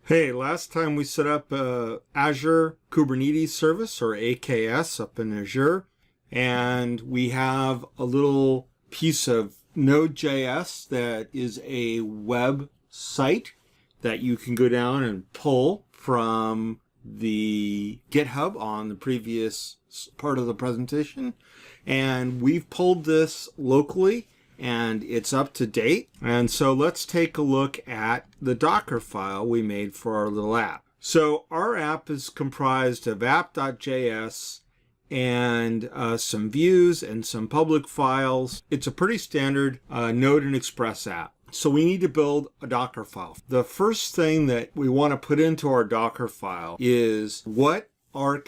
Hey, last time we set up Azure Kubernetes service, or AKS, up in Azure, and we have a little piece of NodeJS that is a web site that you can go down and pull from the GitHub on the previous part of the presentation. And we've pulled this locally and it's up to date. And so let's take a look at the Docker file we made for our little app. So our app is comprised of app.js and some views and some public files. It's a pretty standard Node and Express app. So we need to build a Docker file. The first thing that we want to put into our Docker file is what our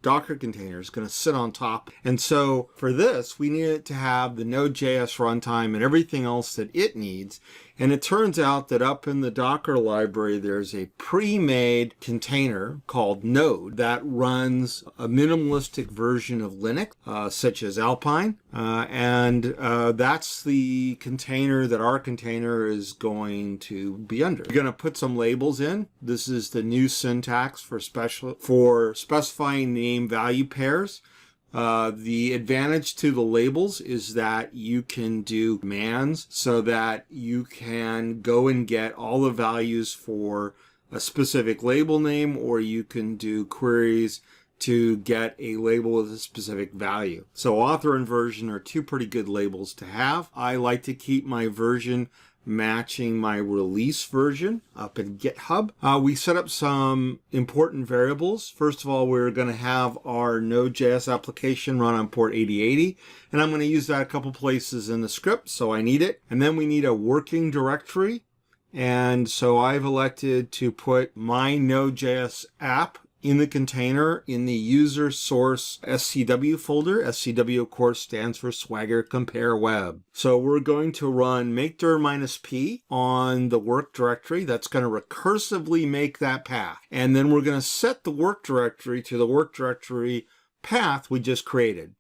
Docker container is going to sit on top. And so for this, we need it to have the NodeJS runtime and everything else that it needs. And it turns out that up in the Docker library, there's a pre-made container called Node that runs a minimalistic version of Linux, such as Alpine. That's the container that our container is going to be under. We're going to put some labels in. This is the new syntax for specifying name value pairs. The advantage to the labels is that you can do commands so that you can go and get all the values for a specific label name, or you can do queries to get a label with a specific value. So author and version are two pretty good labels to have. I like to keep my version matching my release version up in GitHub. We set up some important variables. First of all, we're going to have our Node.js application run on port 8080, and I'm going to use that a couple places in the script, so I need it. And then we need a working directory, and so I've elected to put my Node.js app in the container in the user source SCW folder. SCW, of course, stands for Swagger Compare Web. So we're going to run makedir -p on the work directory. That's going to recursively make that path. And then we're going to set the work directory to the work directory path we just created.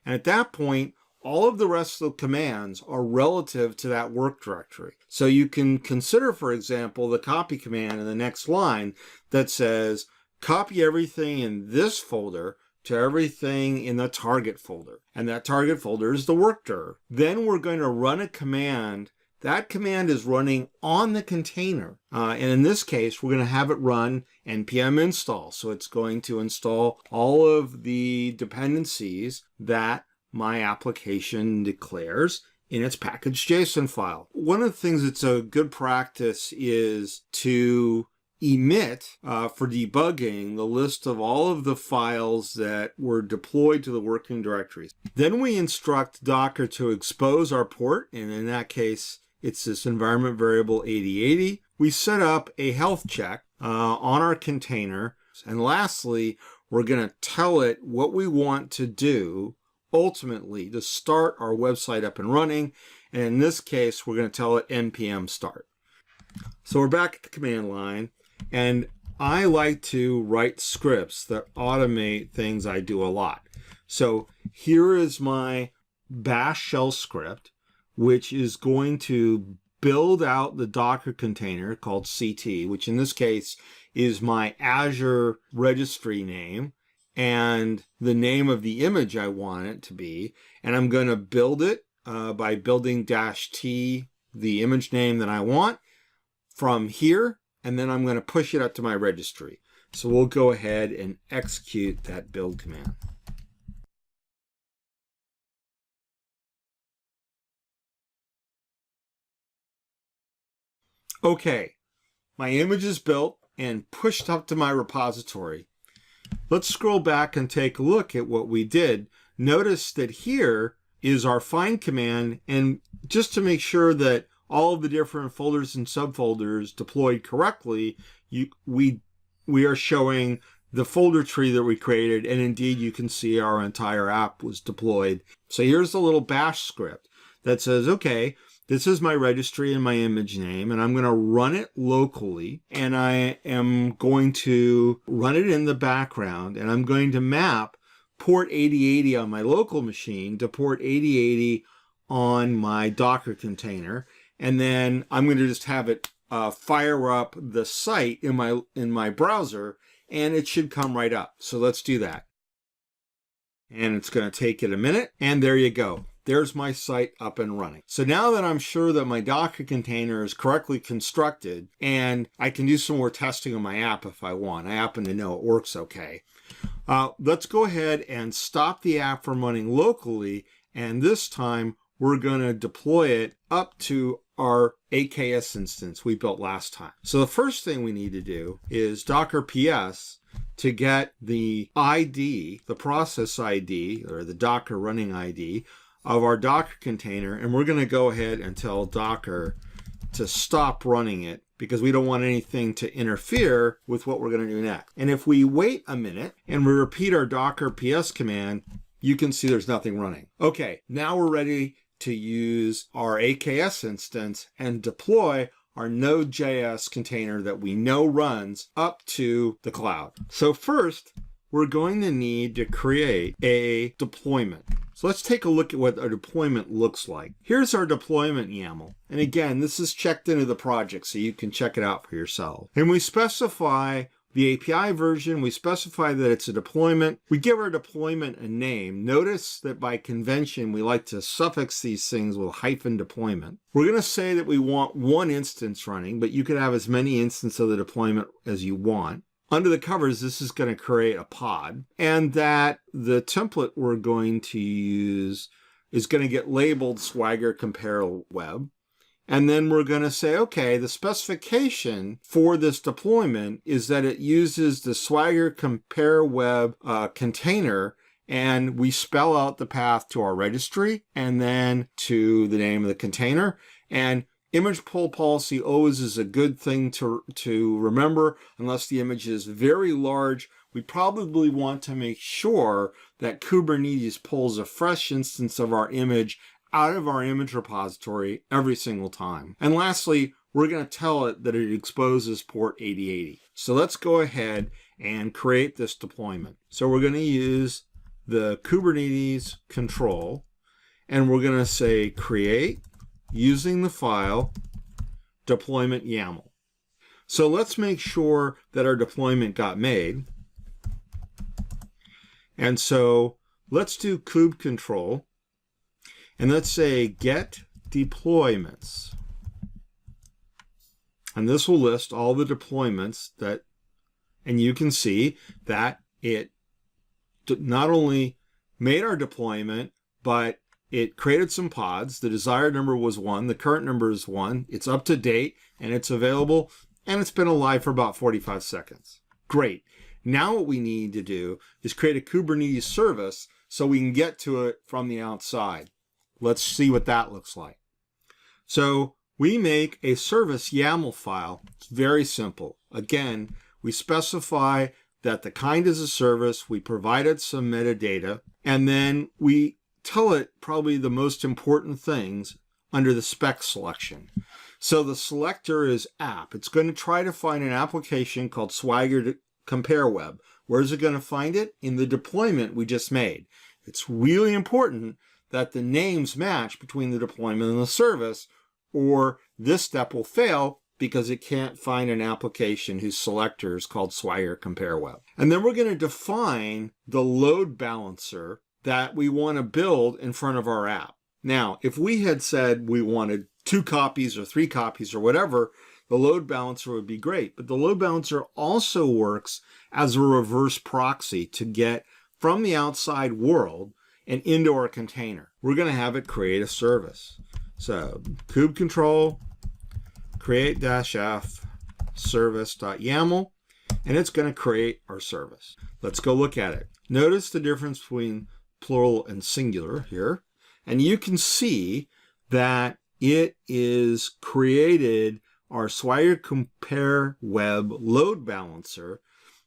And at that point, all of the rest of the commands are relative to that work directory. So you can consider, for example, the copy command in the next line that says, copy everything in this folder to everything in the target folder. And that target folder is the work dir. Then we're going to run a command. That command is running on the container. And in this case, we're going to have it run npm install. So it's going to install all of the dependencies that my application declares in its package.json file. One of the things that's a good practice is to emit for debugging the list of all of the files that were deployed to the working directories. Then we instruct Docker to expose our port, and in that case, it's this environment variable 8080. We set up a health check on our container. And lastly, we're going to tell it what we want to do ultimately to start our website up and running. And in this case, we're going to tell it npm start. So we're back at the command line. And I like to write scripts that automate things I do a lot. So here is my bash shell script, which is going to build out the Docker container called CT, which in this case is my Azure registry name and the name of the image I want it to be. And I'm going to build it by building -t, the image name that I want from here. And then I'm going to push it up to my registry. So we'll go ahead and execute that build command. Okay, my image is built and pushed up to my repository. Let's scroll back and take a look at what we did. Notice that here is our find command, and just to make sure that all of the different folders and subfolders deployed correctly, we are showing the folder tree that we created, and indeed you can see our entire app was deployed. So here's a little bash script that says, okay, this is my registry and my image name, and I'm going to run it locally, and I am going to run it in the background, and I'm going to map port 8080 on my local machine to port 8080 on my Docker container. And then I'm going to just have it fire up the site in my browser, and it should come right up. So let's do that. And it's going to take it a minute, and there you go. There's my site up and running. So now that I'm sure that my Docker container is correctly constructed, and I can do some more testing on my app if I want. I happen to know it works okay. Let's go ahead and stop the app from running locally, and this time we're going to deploy it up to our AKS instance we built last time. So the first thing we need to do is Docker PS to get the ID, the process ID, or the Docker running ID of our Docker container, and we're going to go ahead and tell Docker to stop running it because we don't want anything to interfere with what we're going to do next. And if we wait a minute and we repeat our Docker PS command, you can see there's nothing running. Okay, now we're ready to use our AKS instance and deploy our Node.js container that we know runs up to the cloud. So first, we're going to need to create a deployment. So let's take a look at what our deployment looks like. Here's our deployment YAML. And again, this is checked into the project, so you can check it out for yourself. And we specify the API version, we specify that it's a deployment. We give our deployment a name. Notice that by convention, we like to suffix these things with -deployment. We're going to say that we want one instance running, but you could have as many instances of the deployment as you want. Under the covers, this is going to create a pod, and that the template we're going to use is going to get labeled Swagger Compare Web. And then we're going to say, okay, the specification for this deployment is that it uses the Swagger Compare Web container, and we spell out the path to our registry and then to the name of the container. And image pull policy always is a good thing to remember. Unless the image is very large, we probably want to make sure that Kubernetes pulls a fresh instance of our image out of our image repository every single time. And lastly, we're going to tell it that it exposes port 8080. So let's go ahead and create this deployment. So we're going to use the Kubernetes control, and we're going to say create using the file deployment YAML. So let's make sure that our deployment got made. And so let's do kubectl, and let's say get deployments. And this will list all the deployments that, and you can see that it not only made our deployment, but it created some pods. The desired number was 1. The current number is 1. It's up to date, and it's available, and it's been alive for about 45 seconds. Great. Now what we need to do is create a Kubernetes service so we can get to it from the outside. Let's see what that looks like. So we make a service YAML file. It's very simple. Again, we specify that the kind is a service. We provided some metadata, and then we tell it probably the most important things under the spec selection. So the selector is app. It's going to try to find an application called Swagger Compare Web. Where's it going to find it? In the deployment we just made. It's really important that the names match between the deployment and the service, or this step will fail because it can't find an application whose selector is called Swagger Compare Web. And then we're going to define the load balancer that we want to build in front of our app. Now, if we had said we wanted 2 copies or 3 copies or whatever, the load balancer would be great. But the load balancer also works as a reverse proxy to get from the outside world and into our container. We're going to have it create a service. So kubectl create-f service.yaml, and it's going to create our service. Let's go look at it. Notice the difference between plural and singular here, and you can see that it is created our Swagger Compare Web load balancer,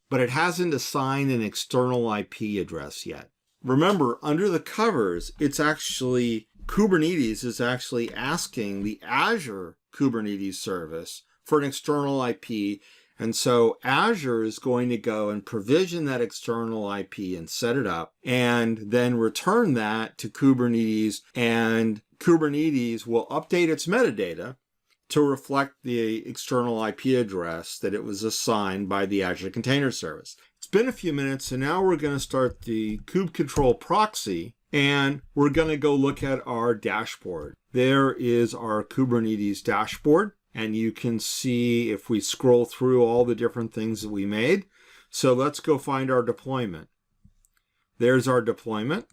but it hasn't assigned an external IP address yet. Remember, under the covers, it's actually Kubernetes is actually asking the Azure Kubernetes service for an external IP. And so Azure is going to go and provision that external IP and set it up, and then return that to Kubernetes, and Kubernetes will update its metadata to reflect the external IP address that it was assigned by the Azure Container Service. It's been a few minutes, and now we're going to start the Kubectl proxy, and we're going to go look at our dashboard. There is our Kubernetes dashboard, and you can see if we scroll through all the different things that we made. So let's go find our deployment. There's our deployment,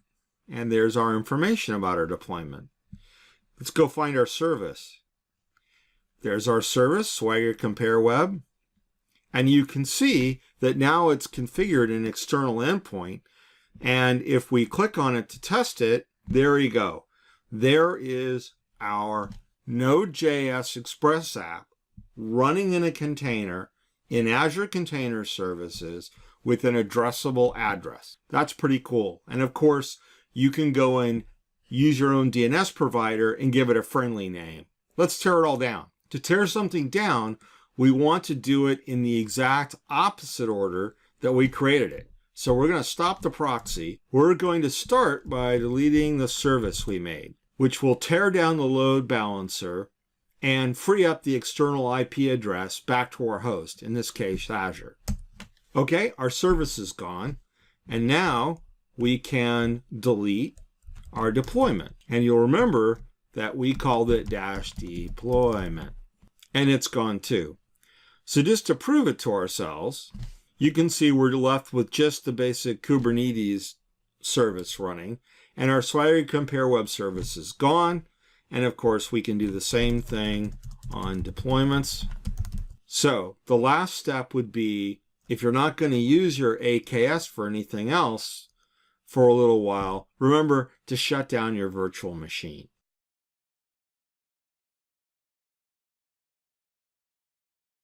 and there's our information about our deployment. Let's go find our service. There's our service, Swagger Compare Web. And you can see that now it's configured an external endpoint. And if we click on it to test it, there you go. There is our NodeJS Express app running in a container in Azure Container Services with an addressable address. That's pretty cool. And of course, you can go and use your own DNS provider and give it a friendly name. Let's tear it all down. To tear something down, we want to do it in the exact opposite order that we created it. So we're going to stop the proxy. We're going to start by deleting the service we made, which will tear down the load balancer and free up the external IP address back to our host, in this case, Azure. Okay, our service is gone. And now we can delete our deployment. And you'll remember that we called it -deployment. And it's gone too. So just to prove it to ourselves, you can see we're left with just the basic Kubernetes service running, and our Swagger Compare Web Service is gone. And of course, we can do the same thing on deployments. So the last step would be, if you're not going to use your AKS for anything else for a little while, remember to shut down your virtual machine.